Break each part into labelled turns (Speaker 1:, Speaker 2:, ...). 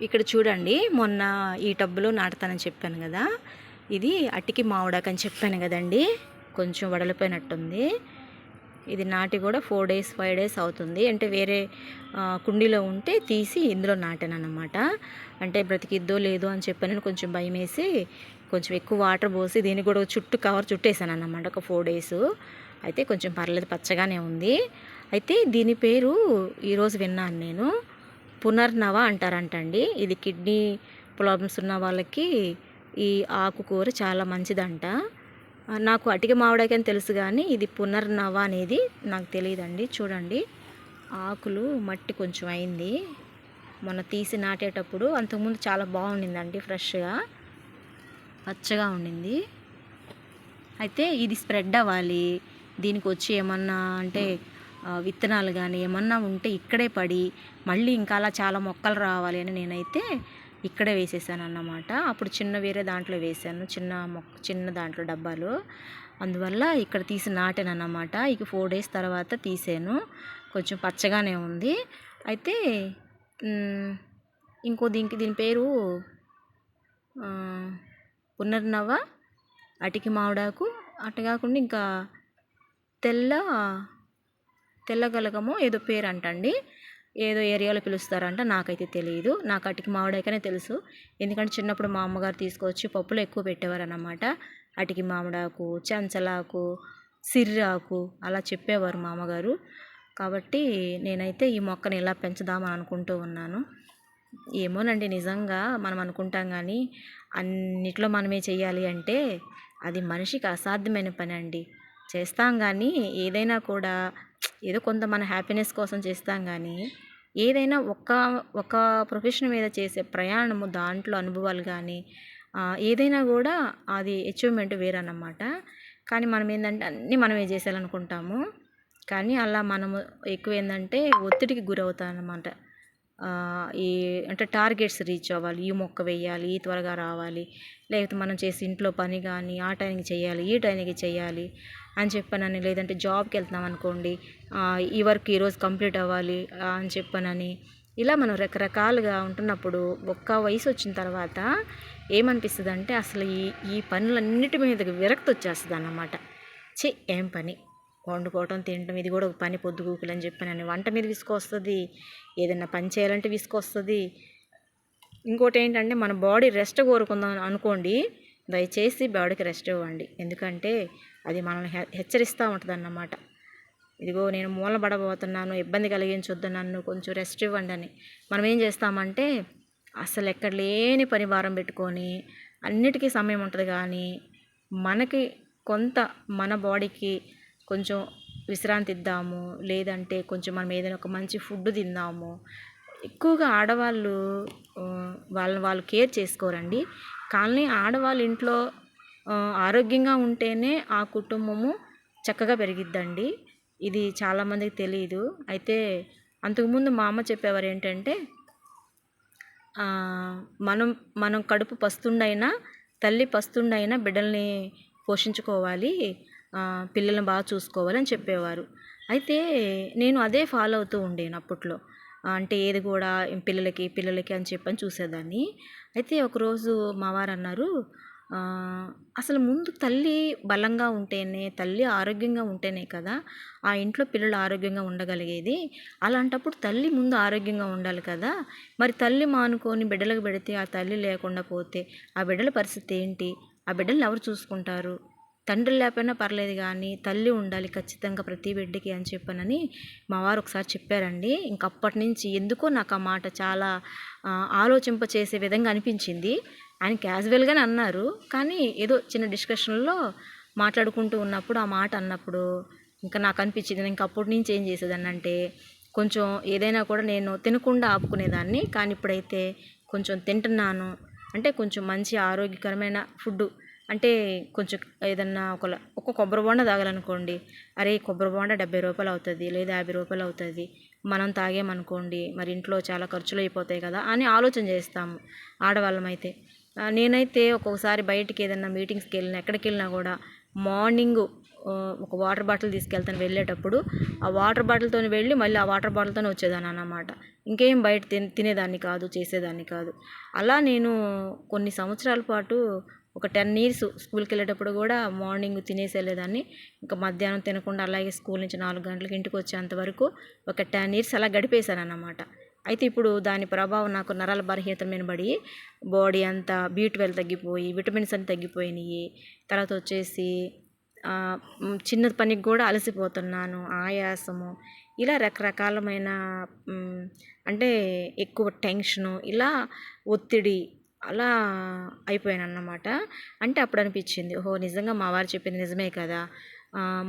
Speaker 1: ఇక్కడ చూడండి, మొన్న ఈ టబ్బులో నాటుతానని చెప్పాను కదా, ఇది అట్టికి మామిడాకు అని చెప్పాను కదండి. కొంచెం వడలిపోయినట్టుంది. ఇది నాటి కూడా 4 days 5 days అవుతుంది. అంటే వేరే కుండీలో ఉంటే తీసి ఇందులో నాటాను అన్నమాట. అంటే బ్రతికిద్దో లేదో అని చెప్పానని కొంచెం భయం వేసి కొంచెం ఎక్కువ వాటర్ పోసి దీనికి కూడా చుట్టూ కవర్ చుట్టేసాను అన్నమాట ఒక 4 days. అయితే కొంచెం పర్లేదు, పచ్చగానే ఉంది. అయితే దీని పేరు ఈరోజు విన్నాను నేను, పునర్నవ అంటారంటండి. ఇది కిడ్నీ ప్రాబ్లమ్స్ ఉన్న వాళ్ళకి ఈ ఆకుకూర చాలా మంచిదంట. నాకు అటిక మామిడాకి అని తెలుసు, కానీ ఇది పునర్నవ అనేది నాకు తెలియదండి. చూడండి, ఆకులు మట్టి కొంచెం అయింది. మొన్న తీసి నాటేటప్పుడు అంతకుముందు చాలా బాగుండిందండి, ఫ్రెష్గా పచ్చగా ఉండింది. అయితే ఇది స్ప్రెడ్ అవ్వాలి, దీనికి వచ్చి ఏమన్నా అంటే విత్తనాలు కానీ ఏమన్నా ఉంటే ఇక్కడే పడి మళ్ళీ ఇంకా అలా చాలా మొక్కలు రావాలి అని నేనైతే ఇక్కడే వేసేసాను అన్నమాట. అప్పుడు వేరే దాంట్లో వేసాను, చిన్న దాంట్లో డబ్బాలు. అందువల్ల ఇక్కడ తీసి నాటాను అన్నమాట. ఇక 4 days తర్వాత తీసాను. కొంచెం పచ్చగానే ఉంది. అయితే దీని పేరు పునర్నవ అటికి మామిడాకు. అటు కాకుండా ఇంకా తెల్లగలగమో ఏదో పేరు అంటండి, ఏదో ఏరియాలో పిలుస్తారంట, నాకైతే తెలియదు. నాకు అటికి మామిడాకనే తెలుసు, ఎందుకంటే చిన్నప్పుడు మా అమ్మగారు తీసుకొచ్చి పప్పులో ఎక్కువ పెట్టేవారు అన్నమాట. అటికి మామిడాకు, చెంచలాకు, సిర్రాకు అలా చెప్పేవారు మా అమ్మగారు. కాబట్టి నేనైతే ఈ మొక్కని ఇలా పెంచుదామని అనుకుంటూ ఉన్నాను. ఏమోనండి, నిజంగా మనం అనుకుంటాం, కానీ అన్నిట్లో మనమే చెయ్యాలి అంటే అది మనిషికి అసాధ్యమైన పని అండి. చేస్తాం కానీ ఏదైనా కూడా ఏదో కొంత మన హ్యాపీనెస్ కోసం చేస్తాం, కానీ ఏదైనా ఒక ప్రొఫెషన్ మీద చేసే ప్రయాణము, దాంట్లో అనుభవాలు కానీ ఏదైనా కూడా అది అచీవ్మెంట్ వేరన్నమాట. కానీ మనం ఏంటంటే అన్నీ మనమే చేసేయాలనుకుంటాము, కానీ అలా మనము ఎక్కువ ఏంటంటే ఒత్తిడికి గురవుతాం అన్నమాట. అంటే టార్గెట్స్ రీచ్ అవ్వాలి, ఈ మొక్క వేయాలి, ఈ త్వరగా రావాలి, లేకపోతే మనం చేసి ఇంట్లో పని కానీ ఆ టైంకి చేయాలి, ఈ టైంకి చేయాలి అని చెప్పనని, లేదంటే జాబ్కి వెళ్తున్నాం అనుకోండి, ఈ వర్క్ ఈరోజు కంప్లీట్ అవ్వాలి అని చెప్పనని, ఇలా మనం రకరకాలుగా ఉంటున్నప్పుడు ఒక్క వయసు వచ్చిన తర్వాత ఏమనిపిస్తుంది అంటే అసలు ఈ పనులన్నిటి మీద విరక్తి వచ్చేస్తుంది అన్నమాట. ఏం పని, వండుకోవటం తినటం, ఇది కూడా ఒక పని, పొద్దుగూకులు అని చెప్పానని వంట మీద విసుకొస్తుంది, ఏదైనా పని చేయాలంటే విసుకొస్తుంది. ఇంకోటి ఏంటంటే మన బాడీ రెస్ట్ కోరుకుందాం అనుకోండి, దయచేసి బాడీకి రెస్ట్ ఇవ్వండి, ఎందుకంటే అది మనల్ని హెచ్చరిస్తూ ఉంటుంది అన్నమాట. ఇదిగో నేను మూలబడబోతున్నాను, ఇబ్బంది కలిగించొద్దు, నన్ను కొంచెం రెస్ట్ ఇవ్వండి అని. మనం ఏం చేస్తామంటే అసలు ఎక్కడ లేని పని భారం పెట్టుకొని అన్నిటికీ సమయం ఉంటుంది, కానీ మనకి కొంత మన బాడీకి కొంచెం విశ్రాంతి ఇద్దాము, లేదంటే కొంచెం మనం ఏదైనా ఒక మంచి ఫుడ్ తిందాము. ఎక్కువగా ఆడవాళ్ళు వాళ్ళు కేర్ చేసుకోరండి, కానీ ఆడవాళ్ళు ఇంట్లో ఆరోగ్యంగా ఉంటేనే ఆ కుటుంబము చక్కగా పెరిగిద్దండి. ఇది చాలామందికి తెలియదు. అయితే అంతకుముందు మా అమ్మ చెప్పేవారు ఏంటంటే మనం కడుపు పస్తుండైనా, తల్లి పస్తుండైనా బిడ్డల్ని పోషించుకోవాలి, పిల్లల్ని బాగా చూసుకోవాలి అని చెప్పేవారు. అయితే నేను అదే ఫాలో అవుతూ ఉండేను అప్పట్లో. అంటే ఏది కూడా పిల్లలకి అని చెప్పని చూసేదాన్ని. అయితే ఒకరోజు మా వారు అన్నారు, అసలు ముందు తల్లి బలంగా ఉంటేనే, తల్లి ఆరోగ్యంగా ఉంటేనే కదా ఆ ఇంట్లో పిల్లలు ఆరోగ్యంగా ఉండగలిగేది. అలాంటప్పుడు తల్లి ముందు ఆరోగ్యంగా ఉండాలి కదా, మరి తల్లి మానుకొని బిడ్డలకు పెడితే, ఆ తల్లి లేకుండా పోతే ఆ బిడ్డల పరిస్థితి ఏంటి, ఆ బిడ్డలను ఎవరు చూసుకుంటారు? తండ్రి లేకపోయినా పర్లేదు, కానీ తల్లి ఉండాలి ఖచ్చితంగా ప్రతి బిడ్డకి అని చెప్పనని మా వారు ఒకసారి చెప్పారండి. ఇంకప్పటి నుంచి ఎందుకో నాకు ఆ మాట చాలా ఆలోచింప చేసే విధంగా అనిపించింది. ఆయన క్యాజువల్గానే అన్నారు, కానీ ఏదో చిన్న డిస్కషన్లో మాట్లాడుకుంటూ ఉన్నప్పుడు ఆ మాట అన్నప్పుడు ఇంకా నాకు అనిపించింది. నేను అప్పటి నుంచి ఏం చేసేదాన్ని అంటే కొంచెం ఏదైనా కూడా నేను తినకుండా ఆపుకునేదాన్ని, కానీ ఇప్పుడైతే కొంచెం తింటున్నాను. అంటే కొంచెం మంచి ఆరోగ్యకరమైన ఫుడ్, అంటే కొంచెం ఏదన్నా ఒక కొబ్బరి బోండా తాగాలనుకోండి, అరే కొబ్బరి బోండా 70 రూపాయలు అవుతుంది, లేదా 50 రూపాయలు అవుతుంది, మనం తాగేమనుకోండి మరి ఇంట్లో చాలా ఖర్చులు అయిపోతాయి కదా అని ఆలోచన చేస్తాము ఆడవాళ్ళమైతే. నేనైతే ఒక్కొక్కసారి బయటికి ఏదైనా మీటింగ్స్కి వెళ్ళినా, ఎక్కడికి వెళ్ళినా కూడా మార్నింగ్ ఒక వాటర్ బాటిల్ తీసుకెళ్తాను వెళ్ళేటప్పుడు. ఆ వాటర్ బాటిల్తో వెళ్ళి మళ్ళీ ఆ వాటర్ బాటిల్తోనే వచ్చేదాన్ని అన్నమాట. ఇంకేం బయట తినేదాన్ని కాదు, చేసేదాన్ని కాదు. అలా నేను కొన్ని సంవత్సరాల పాటు ఒక 10 ఇయర్స్ స్కూల్కి వెళ్ళేటప్పుడు కూడా మార్నింగ్ తినేసి వెళ్ళేదాన్ని. ఇంకా మధ్యాహ్నం తినకుండా అలాగే స్కూల్ నుంచి 4 గంటలకు ఇంటికి వచ్చేంత వరకు ఒక 10 ఇయర్స్ అలా గడిపేశాను అన్నమాట. అయితే ఇప్పుడు దాని ప్రభావం నాకు నరాల బలహీనత మీద పడి బాడీ అంతా B12 తగ్గిపోయి, విటమిన్స్ అన్ని తగ్గిపోయినాయి. తర్వాత వచ్చేసి చిన్న పనికి కూడా అలసిపోతున్నాను, ఆయాసము, ఇలా రకరకాలమైన అంటే ఎక్కువ టెన్షను, ఇలా ఒత్తిడి అలా అయిపోయానన్నమాట. అంటే అప్పుడు అనిపించింది, ఓహో నిజంగా మా వారు చెప్పింది నిజమే కదా,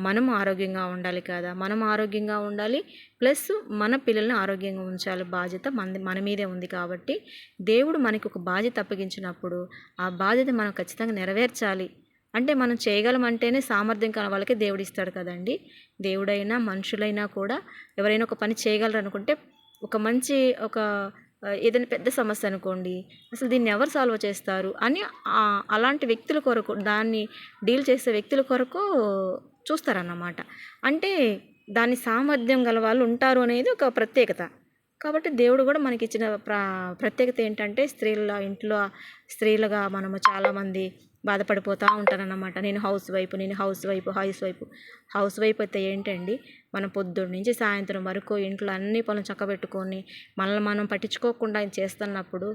Speaker 1: మనం ఆరోగ్యంగా ఉండాలి కదా, మనం ఆరోగ్యంగా ఉండాలి, ప్లస్ మన పిల్లల్ని ఆరోగ్యంగా ఉంచాలి, బాధ్యత మన మీదే ఉంది. కాబట్టి దేవుడు మనకి ఒక బాధ్యత అప్పగించినప్పుడు ఆ బాధ్యత మనం ఖచ్చితంగా నెరవేర్చాలి. అంటే మనం చేయగలమంటేనే సామర్థ్యం కల వాళ్ళకి దేవుడు ఇస్తాడు కదండి. దేవుడైనా మనుషులైనా కూడా ఎవరైనా ఒక పని చేయగలరు అనుకుంటే, ఒక మంచి ఏదైనా పెద్ద సమస్య అనుకోండి, అసలు దీన్ని ఎవరు సాల్వ్ చేస్తారు అని అలాంటి వ్యక్తుల కొరకు, దాన్ని డీల్ చేసే వ్యక్తుల కొరకు చూస్తారన్నమాట. అంటే దాని సామర్థ్యం గల వాళ్ళు ఉంటారు అనేది ఒక ప్రత్యేకత. కాబట్టి దేవుడు కూడా మనకి ఇచ్చిన ప్రత్యేకత ఏంటంటే, ఇంట్లో స్త్రీలుగా మనము చాలామంది బాధపడిపోతూ ఉంటారన్నమాట. నేను హౌస్ వైఫ్ అయితే ఏంటండి, మనం పొద్దున్న నుంచి సాయంత్రం వరకు ఇంట్లో అన్ని పనులు చక్కబెట్టుకొని మనల్ని మనం పట్టించుకోకుండా చేస్తున్నప్పుడు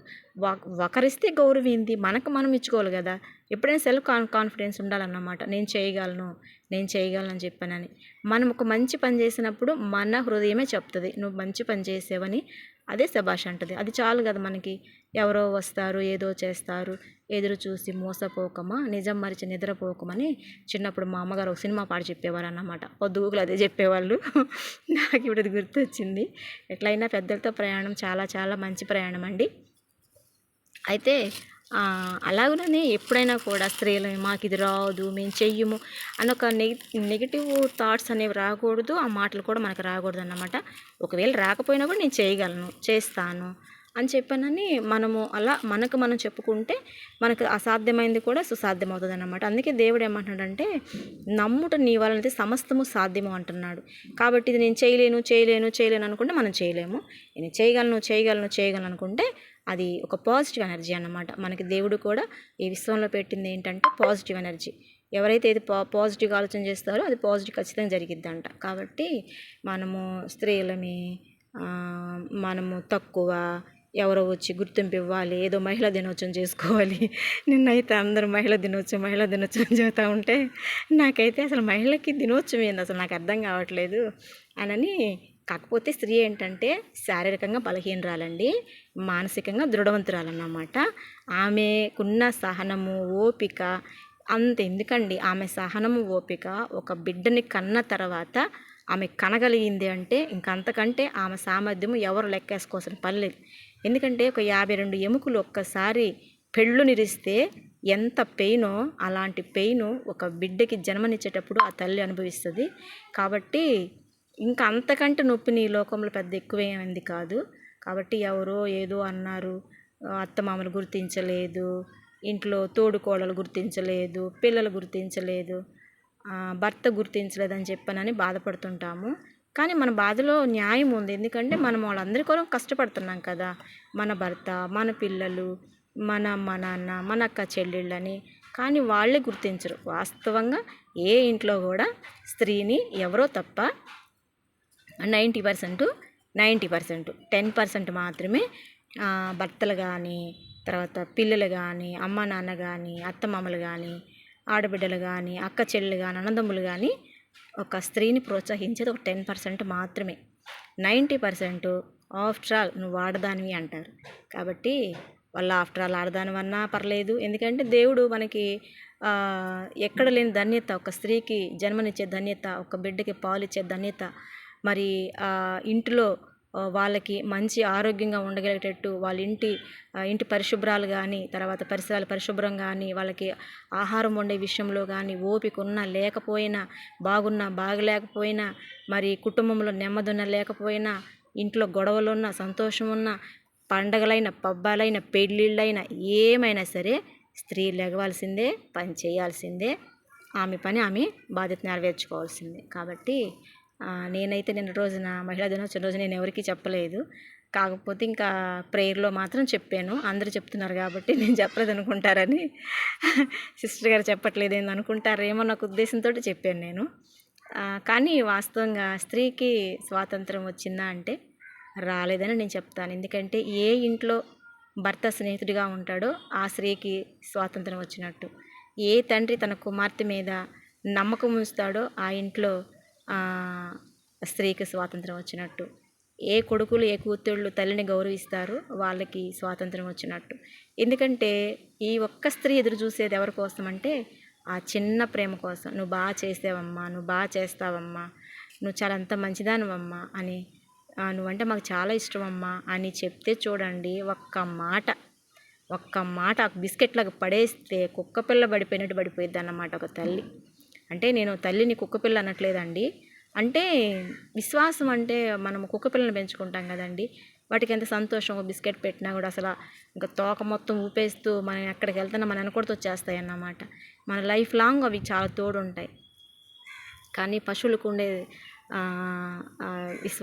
Speaker 1: ఒకరిస్తే గౌరవింది మనకు మనం ఇచ్చుకోవాలి కదా. ఎప్పుడైనా సెల్ఫ్ కాన్ఫిడెన్స్ ఉండాలన్నమాట. నేను చేయగలను అని చెప్పానని. మనం ఒక మంచి పని చేసినప్పుడు మన హృదయమే చెప్తుంది నువ్వు మంచి పని చేసావని. అదే శభాష్ అంటది. అది చాలు కదా మనకి. ఎవరో వస్తారు, ఏదో చేస్తారు, ఎదురు చూసి మోసపోకమా, నిజం మరిచి నిద్రపోకమని చిన్నప్పుడు మా అమ్మగారు ఒక సినిమా పాట చెప్పేవారు అన్నమాట. పొద్దుగూకులు అదే చెప్పేవాళ్ళు. నాకు ఇప్పుడు అది గుర్తొచ్చింది. ఎట్లయినా పెద్దలతో ప్రయాణం చాలా చాలా మంచి ప్రయాణం అండి. అయితే అలాగనే ఎప్పుడైనా కూడా స్త్రీలు మాకు ఇది రాదు, మేము చెయ్యము అని ఒక నెగిటివ్ థాట్స్ అనేవి రాకూడదు. ఆ మాటలు కూడా మనకు రాకూడదు అన్నమాట. ఒకవేళ రాకపోయినా కూడా నేను చేయగలను, చేస్తాను అని చెప్పానని మనము అలా మనకు మనం చెప్పుకుంటే మనకు అసాధ్యమైంది కూడా సుసాధ్యం అవుతుంది అన్నమాట. అందుకే దేవుడు ఏమంటున్నాడంటే, నమ్ముట నీ వలనైతే సమస్తము సాధ్యము అంటున్నాడు. కాబట్టి ఇది నేను చేయలేను అనుకుంటే మనం చేయలేము. నేను చేయగలను అనుకుంటే అది ఒక పాజిటివ్ ఎనర్జీ అన్నమాట. మనకి దేవుడు కూడా ఈ విశ్వంలో పెట్టింది ఏంటంటే పాజిటివ్ ఎనర్జీ. ఎవరైతే ఇది పాజిటివ్గా ఆలోచన చేస్తారో అది పాజిటివ్ ఖచ్చితంగా జరిగిద్దంట. కాబట్టి మనము స్త్రీలమి మనము తక్కువ, ఎవరో వచ్చి గుర్తింపు ఇవ్వాలి, ఏదో మహిళా దినోత్సవం చేసుకోవాలి. నిన్నైతే అందరూ మహిళా దినోత్సవం చెబుతూ ఉంటే నాకైతే అసలు మహిళకి దినోత్సవం ఏంది అసలు నాకు అర్థం కావట్లేదు అనని. కాకపోతే స్త్రీ ఏంటంటే శారీరకంగా బలహీనరాలండి, మానసికంగా దృఢవంతురాలన్నమాట. ఆమెకున్న సహనము, ఓపిక అంత ఎందుకండి. ఆమె సహనము, ఓపిక ఒక బిడ్డని కన్న తర్వాత ఆమె కనగలిగింది అంటే ఇంకంతకంటే ఆమె సామర్థ్యము ఎవరు లెక్కేసుకోవాల్సిన పని లేదు. ఎందుకంటే ఒక 52 ఎముకలు ఒక్కసారి పెళ్ళునిరిస్తే ఎంత పెయినో అలాంటి పెయిన్ ఒక బిడ్డకి జన్మనిచ్చేటప్పుడు ఆ తల్లి అనుభవిస్తుంది. కాబట్టి ఇంకా అంతకంటే నొప్పి నీ లోకంలో పెద్ద ఎక్కువేమైంది కాదు. కాబట్టి ఎవరో ఏదో అన్నారు, అత్తమామలు గుర్తించలేదు, ఇంట్లో తోడుకోడలు గుర్తించలేదు, పిల్లలు గుర్తించలేదు, భర్త గుర్తించలేదని చెప్పానని బాధపడుతుంటాము. కానీ మన బాధలో న్యాయం ఉంది. ఎందుకంటే మనం వాళ్ళందరి కొరకు కష్టపడుతున్నాం కదా. మన భర్త, మన పిల్లలు, మన అమ్మ నాన్న, మన అక్క చెల్లెళ్ళని. కానీ వాళ్ళే గుర్తించరు. వాస్తవంగా ఏ ఇంట్లో కూడా స్త్రీని ఎవరో తప్ప 90% 10% మాత్రమే భర్తలు కానీ, తర్వాత పిల్లలు కానీ, అమ్మ నాన్న కానీ, అత్తమామలు కానీ, ఆడబిడ్డలు కానీ, అక్క చెల్లెలు కానీ, అన్నదమ్ములు కానీ ఒక స్త్రీని ప్రోత్సహించేది ఒక 10% మాత్రమే. 90% ఆఫ్టర్ ఆల్ నువ్వు ఆడదానివి అంటారు. కాబట్టి వాళ్ళ ఆఫ్టర్ ఆల్ ఆడదానివన్నా పర్లేదు. ఎందుకంటే దేవుడు మనకి ఎక్కడ లేని ధన్యత, ఒక స్త్రీకి జన్మనిచ్చే ధన్యత, ఒక బిడ్డకి పాలిచ్చే ధన్యత, మరి ఇంటిలో వాళ్ళకి మంచి ఆరోగ్యంగా ఉండగలిగేటట్టు వాళ్ళ ఇంటి పరిశుభ్రాలు కానీ, తర్వాత పరిసరాలు పరిశుభ్రం కానీ, వాళ్ళకి ఆహారం వండే విషయంలో కానీ ఓపిక ఉన్నా లేకపోయినా, బాగున్నా బాగలేకపోయినా, మరి కుటుంబంలో నెమ్మదున్న లేకపోయినా, ఇంట్లో గొడవలున్నా సంతోషం ఉన్నా, పండగలైన పబ్బాలైన పెళ్ళిళ్ళైనా ఏమైనా సరే స్త్రీ లెగవాల్సిందే, పని చేయాల్సిందే. ఆమె పని ఆమె బాధ్యత నెరవేర్చుకోవాల్సిందే. కాబట్టి నేనైతే నిన్న రోజున మహిళా దినోత్సవం రోజు నేను ఎవరికీ చెప్పలేదు. కాకపోతే ఇంకా ప్రేయర్లో మాత్రం చెప్పాను. అందరూ చెప్తున్నారు కాబట్టి నేను చెప్పలేదు అనుకుంటారని సిస్టర్ గారు చెప్పట్లేదు ఏంది అనుకుంటారేమో నాకు ఉద్దేశంతో చెప్పాను నేను. కానీ వాస్తవంగా స్త్రీకి స్వాతంత్రం వచ్చిందా అంటే రాలేదని నేను చెప్తాను. ఎందుకంటే ఏ ఇంట్లో భర్త స్నేహితుడిగా ఉంటాడో ఆ స్త్రీకి స్వాతంత్రం వచ్చినట్టు. ఏ తండ్రి తన కుమార్తె మీద నమ్మకం ఉంచుతాడో ఆ ఇంట్లో స్త్రీకి స్వాతంత్రం వచ్చినట్టు. ఏ కొడుకులు ఏ కూతుళ్ళు తల్లిని గౌరవిస్తారో వాళ్ళకి స్వాతంత్రం వచ్చినట్టు. ఎందుకంటే ఈ ఒక్క స్త్రీ ఎదురు చూసేది ఎవరి కోసం అంటే ఆ చిన్న ప్రేమ కోసం. నువ్వు బాగా చేసావమ్మా, నువ్వు బాగా చేస్తావమ్మా, నువ్వు చాలా అంత మంచిదానివమ్మా అని, నువ్వంటే మాకు చాలా ఇష్టమమ్మా అని చెప్తే చూడండి, ఒక్క మాట ఆ బిస్కెట్లాగా పడేస్తే కుక్కపిల్ల పడిపోయినట్టు పడిపోయిద్ది అన్నమాట ఒక తల్లి. అంటే నేను తల్లిని కుక్కపిల్ల అనట్లేదండి. అంటే విశ్వాసం అంటే మనము కుక్కపిల్లని పెంచుకుంటాం కదండి, వాటికి ఎంత సంతోషం. బిస్కెట్ పెట్టినా కూడా అసలు ఇంకా తోక మొత్తం ఊపేస్తూ మనం ఎక్కడికి వెళ్తున్నా మన వెనకొడుతూ వచ్చేస్తాయి అన్నమాట. మన లైఫ్ లాంగ్ అవి చాలా తోడు ఉంటాయి. కానీ పశువులకు ఉండే విశ్వాసం